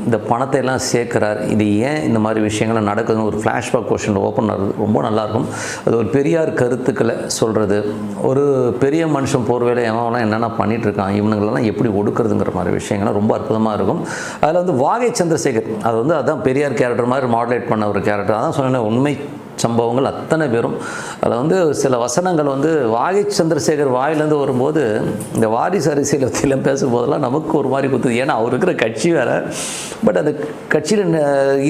இந்த பணத்தை எல்லாம் சேர்க்குறார், இது ஏன் இந்த மாதிரி விஷயங்கள்லாம் நடக்குதுன்னு ஒரு ஃப்ளாஷ்பேக் கொஷின் ஓப்பன் ஆகுது, ரொம்ப நல்லாயிருக்கும். அது ஒரு பெரியார் கருத்துக்களை சொல்கிறது, ஒரு பெரிய மனுஷன் போர்வேலை எவன்லாம் என்னென்ன பண்ணிகிட்ருக்கான், இவனுங்களெல்லாம் எப்படி ஒடுக்குறதுங்கிற மாதிரி விஷயங்கள்லாம் ரொம்ப அற்புதமாக இருக்கும். அதில் வந்து வாகை சந்திரசேகர் அது வந்து அதான் பெரியார் கேரக்டர் மாதிரி மாடுலேட் பண்ண ஒரு கேரக்டர். அதான் சொன்னேன், உண்மை சம்பவங்கள் அத்தனை பேரும். அதில் வந்து சில வசனங்கள் வந்து வாகை சந்திரசேகர் வாயிலேருந்து வரும்போது இந்த வாரிசு அரசியல் பற்றிலாம் பேசும்போதெல்லாம் நமக்கு ஒரு மாதிரி குத்துது. ஏன்னா அவர் இருக்கிற கட்சி வேறு, பட் அந்த கட்சியில்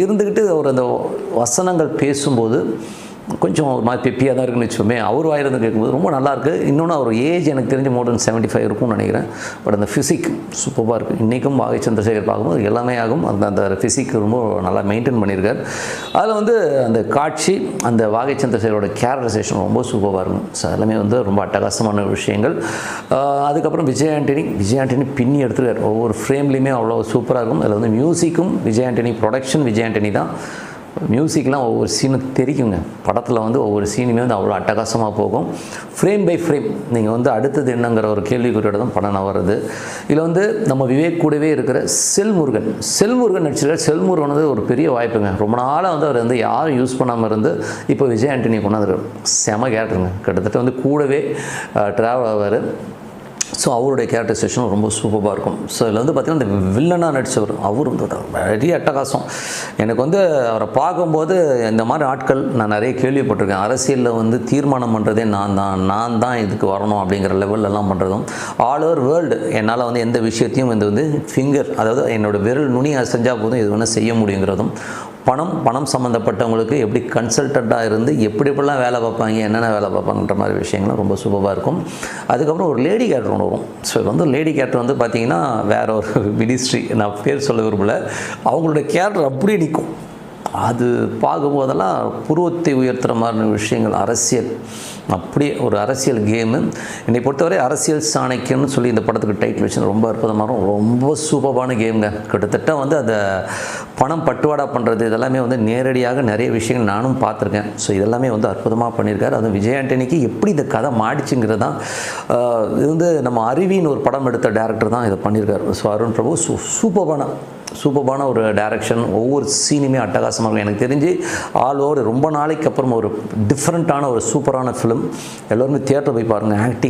இருந்துக்கிட்டு அவர் அந்த வசனங்கள் பேசும்போது கொஞ்சம் ஒரு மாதிரி பெப்பியாக தான் இருக்குன்னு வச்சுக்கோமே. அவர் வாயிலிருந்து கேட்கும்போது ரொம்ப நல்லாயிருக்கு. இன்னொன்று அவர் ஏஜ் எனக்கு தெரிஞ்சு மோர் தென் 75 இருக்கும்னு நினைக்கிறேன். பட் அந்த ஃபிசிக் சூப்பராக இருக்குது. இன்றைக்கும் வாகை சந்திரசேகர் பார்க்கும்போது எல்லாமே ஆகும். அந்த ஃபிசிக் ரொம்ப நல்லா மெயின்டைன் பண்ணியிருக்கார். அதில் வந்து அந்த காட்சி, அந்த வாகை சந்திரசேகரோட கேரக்டரைசேஷன் ரொம்ப சூப்பராக இருக்கும். ஸோ எல்லாமே வந்து ரொம்ப அட்டகாசமான விஷயங்கள். அதுக்கப்புறம் விஜய் ஆண்டனி பின்னி எடுத்துருக்கார். ஒவ்வொரு ஃப்ரேம்லேயுமே அவ்வளோ சூப்பராக இருக்கும். அதில் வந்து மியூசிக்கும் விஜய் ஆண்டனி, ப்ரொடக்ஷன் விஜய் ஆண்டனி தான். மியூசிக்லாம் ஒவ்வொரு சீனும் தெரிக்குங்க. படத்தில் வந்து ஒவ்வொரு சீனுமே வந்து அவ்வளோ அட்டகாசமாக போகும். ஃப்ரேம் பை ஃப்ரேம் நீங்கள் வந்து அடுத்தது என்னங்கிற ஒரு கேள்விக்குறியோட தான் படம் வருது. இதில் வந்து நம்ம விவேக் கூடவே இருக்கிற செல்முருகன் நடிச்சிருக்கார். செல்முருகன் வந்து ஒரு பெரிய வாய்ப்புங்க. ரொம்ப நாளாக வந்து அவர் வந்து யாரும் யூஸ் பண்ணாமல் இருந்து இப்போ விஜய் ஆண்டனி கொண்டாந்து செம கேரக்டருங்க. கிட்டத்தட்ட வந்து கூடவே ட்ராவல் ஆவார். ஸோ அவருடைய கேரக்டரைசேஷனும் ரொம்ப சூப்பராக இருக்கும். ஸோ இதில் வந்து பார்த்திங்கன்னா இந்த வில்லனாக நடித்தவர் அவர் வந்து நிறைய அட்டகாசம். எனக்கு வந்து அவரை பார்க்கும்போது இந்த மாதிரி ஆட்கள் நான் நிறைய கேள்விப்பட்டிருக்கேன். அரசியலில் வந்து தீர்மானம் பண்ணுறதே நான் தான் இதுக்கு வரணும் அப்படிங்கிற லெவல்லலாம் பண்ணுறதும், ஆல் ஓவர் வேர்ல்டு என்னால் வந்து எந்த விஷயத்தையும் வந்து ஃபிங்கர், அதாவது என்னோடய விரல் நுனி அசைஞ்சால் போதும் இது வேணால் செய்ய முடியுங்கிறதும், பணம் சம்மந்தப்பட்டவங்களுக்கு எப்படி கன்சல்டண்ட்டாக இருந்து எப்படிலாம் வேலை பார்ப்பாங்க, என்னென்ன வேலை பார்ப்பாங்கன்ற மாதிரி விஷயங்களும் ரொம்ப சூப்பராக இருக்கும். அதுக்கப்புறம் ஒரு லேடி கேரக்டர் ஒன்று வரும். ஸோ இது வந்து லேடி கேரக்டர் வந்து பார்த்திங்கன்னா வேறு ஒரு மினிஸ்ட்ரி, நான் பேர் சொல்ல விரும்பல, அவங்களோட கேரக்டர் அப்படியே நிற்கும். அது பார்க்கும்போதெல்லாம் புருவத்தை உயர்த்துகிற மாதிரி விஷயங்கள், அரசியல் அப்படியே ஒரு அரசியல் கேமு. என்னை பொறுத்தவரை அரசியல் சாணக்கியம்னு சொல்லி இந்த படத்துக்கு டைட்டில் வச்சு ரொம்ப அற்புதமாக ரொம்ப சூப்பரான கேமுங்க. கிட்டத்தட்ட வந்து அந்த பணம் பட்டுவாடா பண்ணுறது இதெல்லாமே வந்து நேரடியாக நிறைய விஷயங்கள் நானும் பார்த்துருக்கேன். ஸோ இதெல்லாமே வந்து அற்புதமாக பண்ணியிருக்காரு. அதுவும் விஜய் ஆண்டனிக்கு எப்படி இந்த கதை மாடிச்சுங்கிறது தான். இது வந்து நம்ம அருவின்னு ஒரு படம் எடுத்த டேரக்டர் தான் இதை பண்ணியிருக்காரு. ஸோ அருண் பிரபு சூப்பரான ஒரு டைரக்ஷன். ஒவ்வொரு சீனுமே அட்டகாசமாக இருக்கும். எனக்கு தெரிஞ்சு ஆல் ஓவர் ரொம்ப நாளைக்கு அப்புறம் ஒரு டிஃப்ரெண்ட்டான ஒரு சூப்பரான ஃபிலிம். எல்லோருமே தியேட்டர் போய் பாருங்கள். ஆக்டிங்